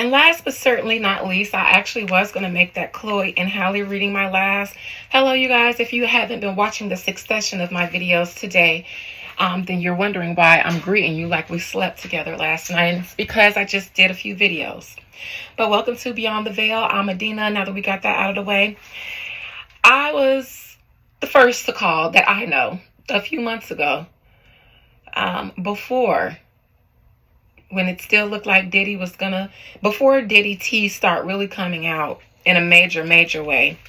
And last but certainly not least, I actually was going to make that Chloe and Halle reading my last. Hello, you guys. If you haven't been watching the succession of my videos today, then you're wondering why I'm greeting you like we slept together last night. And it's because I just did a few videos. But welcome to Beyond the Veil. I'm Adina. Now that we got that out of the way, I was the first to call that I know a few months ago, before, when it still looked like Diddy was before Diddy T start really coming out in a major way.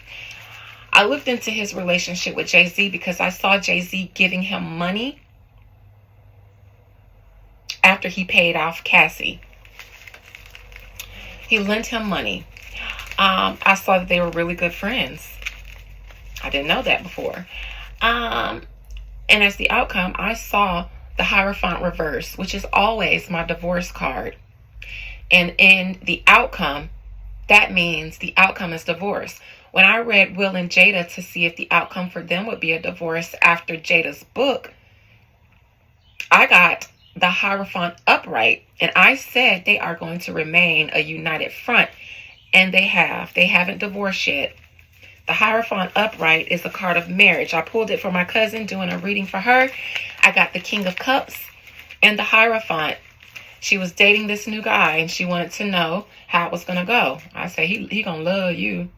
I looked into his relationship with Jay-Z because I saw Jay-Z giving him money after he paid off Cassie. He lent him money. I saw that they were really good friends. I didn't know that before. And as the outcome, I saw the Hierophant reverse, which is always my divorce card. And in the outcome, that means the outcome is divorce. When I read Will and Jada to see if the outcome for them would be a divorce after Jada's book, I got the Hierophant upright. And I said they are going to remain a united front. And they have. They haven't divorced yet. The Hierophant upright is a card of marriage. I pulled it for my cousin doing a reading for her. I got the King of Cups and the Hierophant. She was dating this new guy and she wanted to know how it was going to go. I say, he going to love you.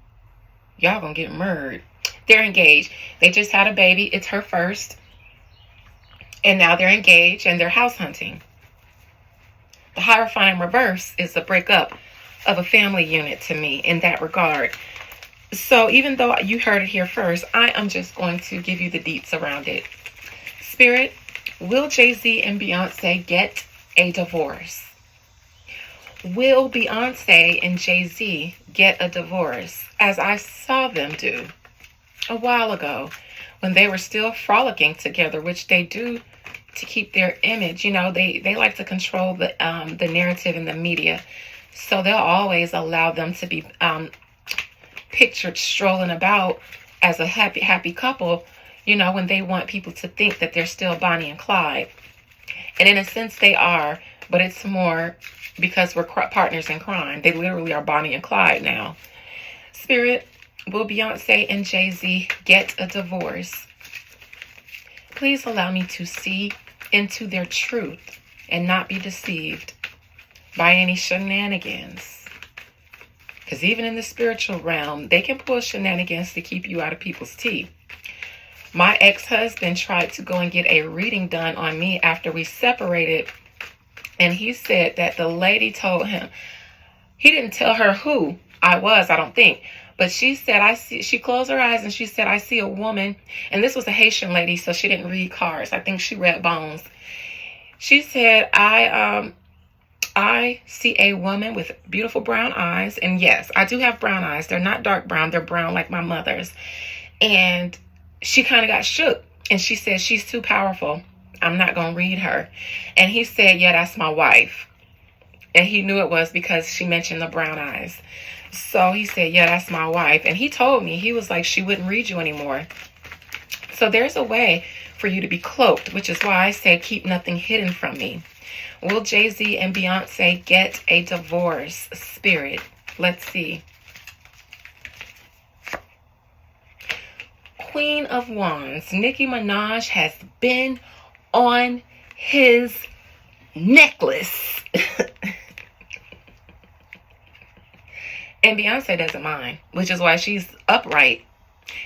Y'all going to get married. They're engaged. They just had a baby. It's her first. And now they're engaged and they're house hunting. The Hierophant in reverse is the breakup of a family unit to me in that regard. So even though you heard it here first, I am just going to give you the deets around it. Spirit, will Jay-Z and Beyonce get a divorce? Will Beyonce and Jay-Z get a divorce, as I saw them do a while ago when they were still frolicking together, which they do to keep their image. You know, they like to control the narrative in the media. So they'll always allow them to be pictured strolling about as a happy couple, you know, when they want people to think that they're still Bonnie and Clyde. And in a sense they are, but it's more because we're partners in crime. They literally are Bonnie and Clyde now. Spirit, will Beyonce and Jay-Z get a divorce? Please allow me to see into their truth and not be deceived by any shenanigans. Because even in the spiritual realm, they can pull shenanigans to keep you out of people's tea. My ex-husband tried to go and get a reading done on me after we separated. And he said that the lady told him, he didn't tell her who I was, I don't think. But she said, she closed her eyes and she said, I see a woman. And this was a Haitian lady, so she didn't read cards. I think she read bones. She said, I see a woman with beautiful brown eyes. And yes, I do have brown eyes. They're not dark brown. They're brown like my mother's. And she kind of got shook. And she said, she's too powerful. I'm not going to read her. And he said, yeah, that's my wife. And he knew it was because she mentioned the brown eyes. So he said, yeah, that's my wife. And he told me, he was like, she wouldn't read you anymore. So there's a way for you to be cloaked, which is why I say keep nothing hidden from me. Will Jay-Z and Beyonce get a divorce? Spirit, let's see. Queen of Wands, Nicki Minaj has been on his necklace. And Beyonce doesn't mind, which is why she's upright.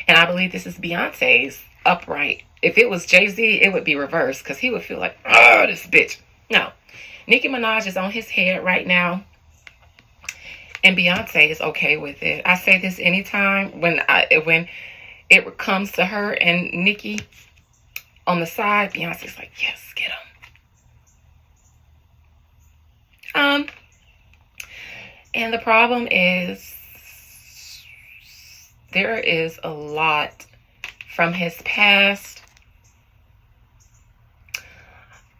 And I believe this is Beyonce's upright. If it was Jay-Z, it would be reversed because he would feel like, oh, this bitch. No. Nicki Minaj is on his head right now. And Beyonce is okay with it. I say this anytime when it comes to her and Nicki on the side, Beyonce's like, yes, get him. And the problem is there is a lot from his past,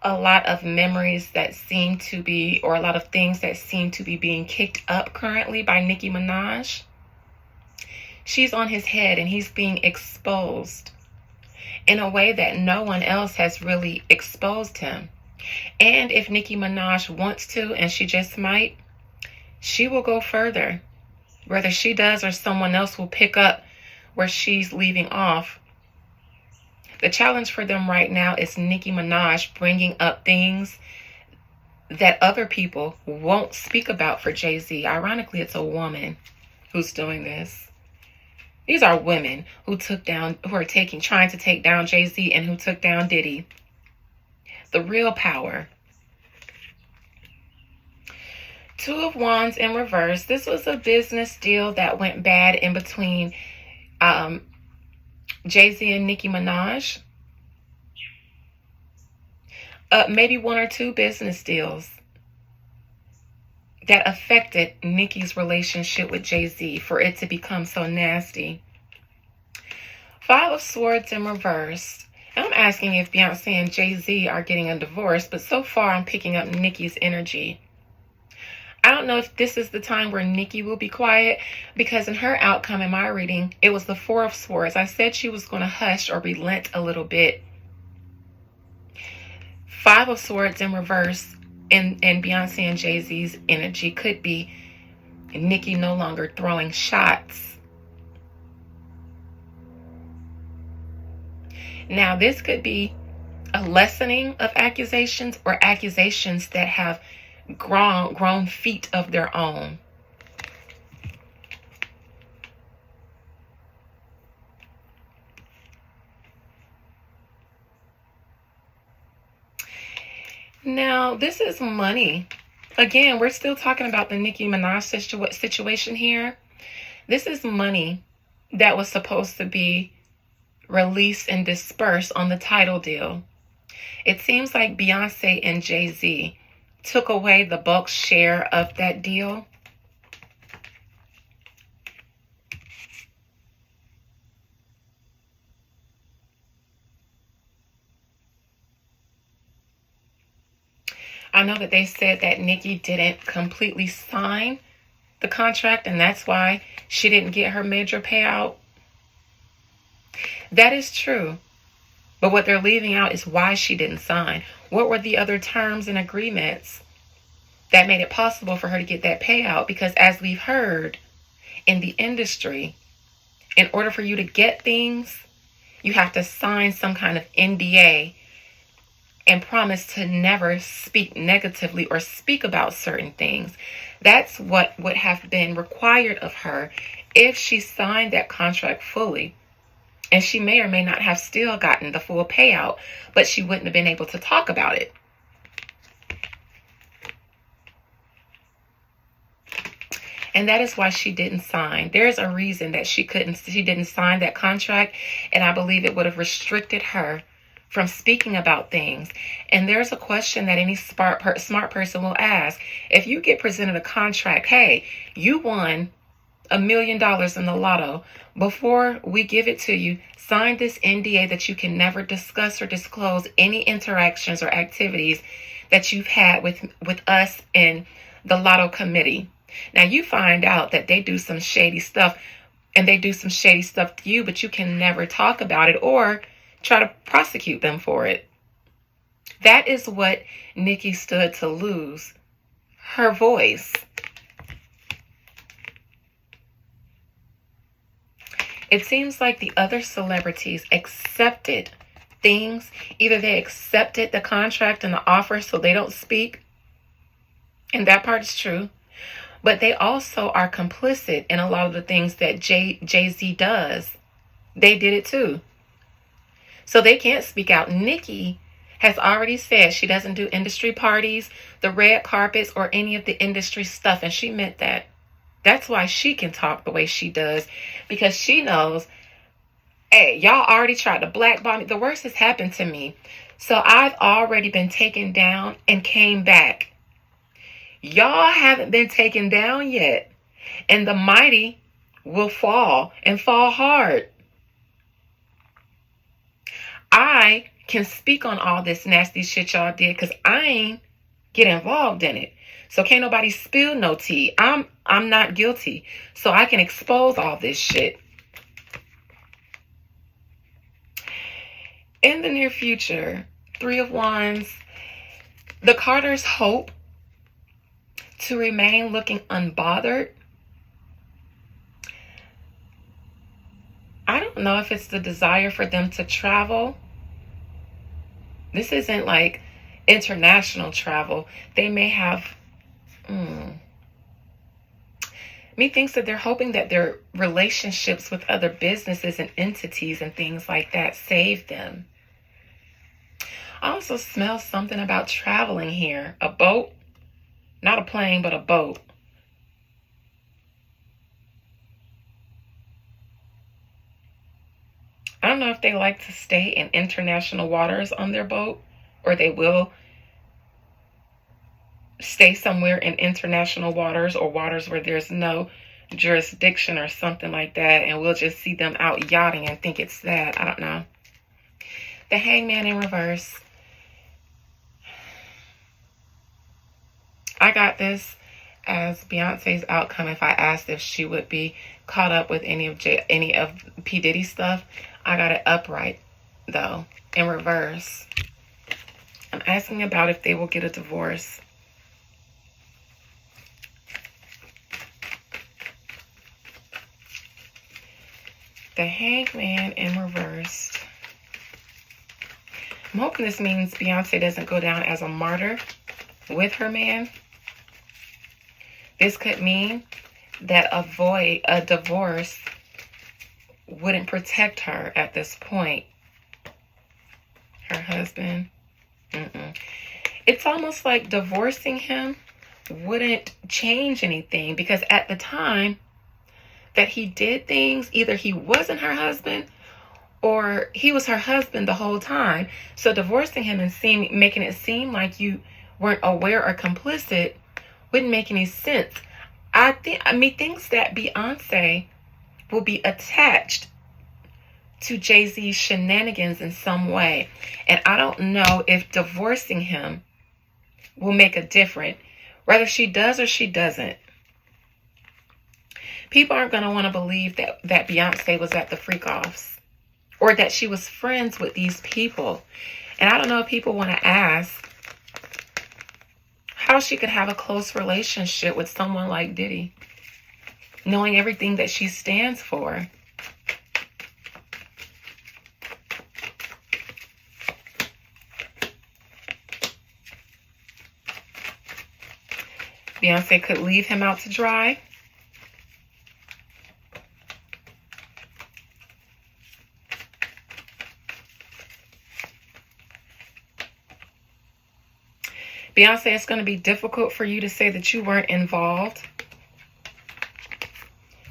a lot of memories that seem to be, or a lot of things that seem to be being kicked up currently by Nicki Minaj. She's on his head and he's being exposed in a way that no one else has really exposed him. And if Nicki Minaj wants to, and she just might, she will go further. Whether she does or someone else will pick up where she's leaving off. The challenge for them right now is Nicki Minaj bringing up things that other people won't speak about for Jay-Z. Ironically, it's a woman who's doing this. These are women who are trying to take down Jay-Z and who took down Diddy. The real power. Two of Wands in reverse. This was a business deal that went bad in between Jay-Z and Nicki Minaj. Maybe one or two business deals that affected Nicki's relationship with Jay-Z for it to become so nasty. Five of Swords in reverse. And I'm asking if Beyonce and Jay-Z are getting a divorce, but so far I'm picking up Nicki's energy. I don't know if this is the time where Nicki will be quiet, because in her outcome in my reading, it was the Four of Swords. I said she was going to hush or relent a little bit. Five of Swords in reverse, and Beyonce and Jay-Z's energy could be Nicki no longer throwing shots. Now, this could be a lessening of accusations or accusations that have grown feet of their own. Now, this is money. Again, we're still talking about the Nicki Minaj situation here. This is money that was supposed to be released and dispersed on the title deal. It seems like Beyonce and Jay-Z took away the bulk share of that deal. I know that they said that Nicki didn't completely sign the contract, and that's why she didn't get her major payout. That is true. But what they're leaving out is why she didn't sign. What were the other terms and agreements that made it possible for her to get that payout? Because as we've heard in the industry, in order for you to get things, you have to sign some kind of NDA and promise to never speak negatively or speak about certain things. That's what would have been required of her if she signed that contract fully. And she may or may not have still gotten the full payout, but she wouldn't have been able to talk about it. And that is why she didn't sign. There's a reason that she didn't sign that contract, and I believe it would have restricted her from speaking about things. And there's a question that any smart person will ask. If you get presented a contract, hey, you won $1 million in the lotto. Before we give it to you, sign this NDA that you can never discuss or disclose any interactions or activities that you've had with us and the lotto committee. Now, you find out that they do some shady stuff, and they do some shady stuff to you, but you can never talk about it or try to prosecute them for it. That is what Nicki stood to lose. Her voice. It seems like the other celebrities accepted things. Either they accepted the contract and the offer so they don't speak, and that part is true, but they also are complicit in a lot of the things that Jay-Z does. They did it too. So they can't speak out. Nicki has already said she doesn't do industry parties, the red carpets, or any of the industry stuff, and she meant that. That's why she can talk the way she does, because she knows, hey, y'all already tried to blackball me. The worst has happened to me. So I've already been taken down and came back. Y'all haven't been taken down yet. And the mighty will fall, and fall hard. I can speak on all this nasty shit y'all did because I ain't get involved in it. So can't nobody spill no tea. I'm not guilty. So I can expose all this shit. In the near future, Three of Wands, the Carters hope to remain looking unbothered. I don't know if it's the desire for them to travel. This isn't like international travel. They may have, me thinks that they're hoping that their relationships with other businesses and entities and things like that save them. I also smell something about traveling here. A boat, not a plane, but a boat. I don't know if they like to stay in international waters on their boat, or they will stay somewhere in international waters or waters where there's no jurisdiction or something like that, and we'll just see them out yachting and think it's that. I don't know. The Hangman in reverse. I got this as Beyonce's outcome if I asked if she would be caught up with any of P. Diddy stuff. I got it upright, though, in reverse. I'm asking about if they will get a divorce. The Hangman in reverse. I'm hoping this means Beyonce doesn't go down as a martyr with her man. This could mean that a divorce wouldn't protect her at this point. Her husband. It's almost like divorcing him wouldn't change anything, because at the time that he did things, either he wasn't her husband or he was her husband the whole time. So divorcing him and making it seem like you weren't aware or complicit wouldn't make any sense. Thinks that Beyonce will be attached to Jay-Z's shenanigans in some way. And I don't know if divorcing him will make a difference, whether she does or she doesn't. People aren't going to want to believe that Beyonce was at the freak-offs or that she was friends with these people. And I don't know if people want to ask how she could have a close relationship with someone like Diddy, knowing everything that she stands for. Beyonce could leave him out to dry. Beyonce, it's going to be difficult for you to say that you weren't involved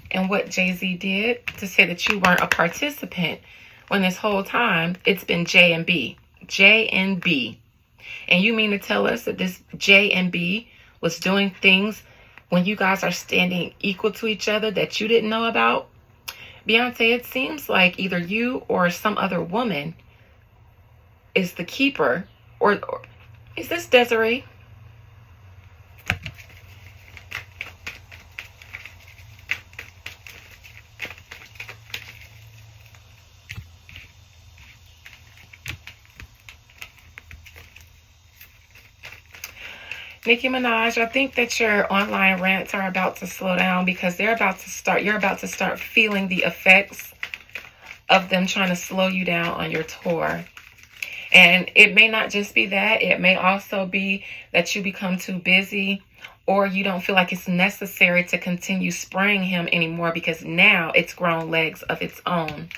in what Jay-Z did, to say that you weren't a participant, when this whole time it's been J and B. J and B. And you mean to tell us that this J and B was doing things when you guys are standing equal to each other that you didn't know about? Beyonce, it seems like either you or some other woman is the keeper, or is this Desiree? Nicki Minaj, I think that your online rants are about to slow down, because you're about to start feeling the effects of them trying to slow you down on your tour. And it may not just be that. It may also be that you become too busy, or you don't feel like it's necessary to continue spraying him anymore, because now it's grown legs of its own.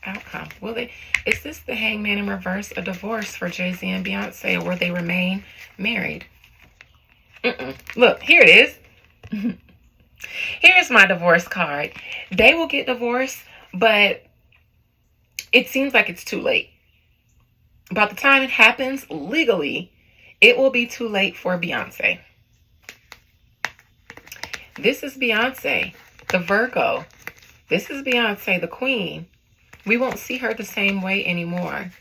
Outcome. Is this the Hangman in reverse, a divorce for Jay-Z and Beyonce, or will they remain married? Look, here it is. Here's my divorce card. They will get divorced, but it seems like it's too late. By the time it happens legally, it will be too late for Beyonce. This is Beyonce, the Virgo. This is Beyonce, the Queen. We won't see her the same way anymore.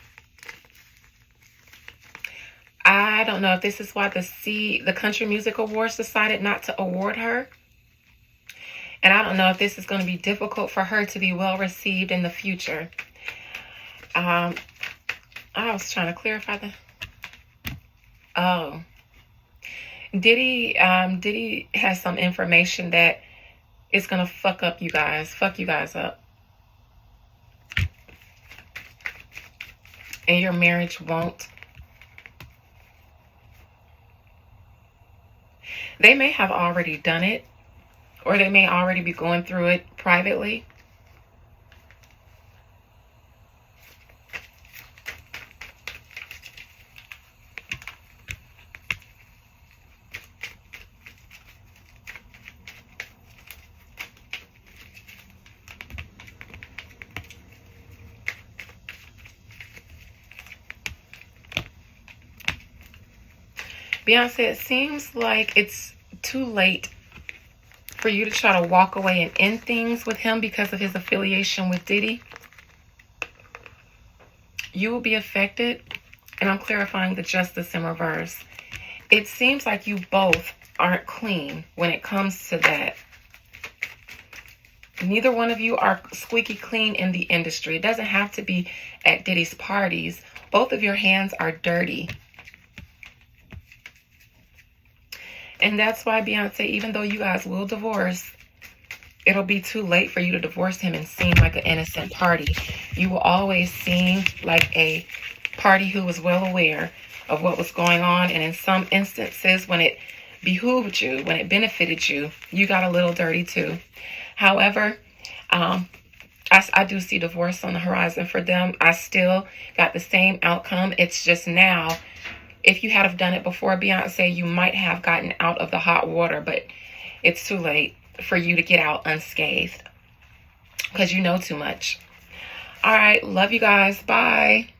I don't know if this is why the Country Music Awards decided not to award her. And I don't know if this is going to be difficult for her to be well received in the future. I was trying to clarify that. Oh. Diddy has some information that is going to fuck you guys up. And your marriage won't. They may have already done it, or they may already be going through it privately. Beyonce, it seems like it's too late for you to try to walk away and end things with him because of his affiliation with Diddy. You will be affected, and I'm clarifying the justice in reverse. It seems like you both aren't clean when it comes to that. Neither one of you are squeaky clean in the industry. It doesn't have to be at Diddy's parties. Both of your hands are dirty. And that's why, Beyonce, even though you guys will divorce, it'll be too late for you to divorce him and seem like an innocent party. You will always seem like a party who was well aware of what was going on. And in some instances, when it behooved you, when it benefited you, you got a little dirty too. However, I do see divorce on the horizon for them. I still got the same outcome. It's just now, if you had have done it before, Beyonce, you might have gotten out of the hot water, but it's too late for you to get out unscathed because you know too much. All right. Love you guys. Bye.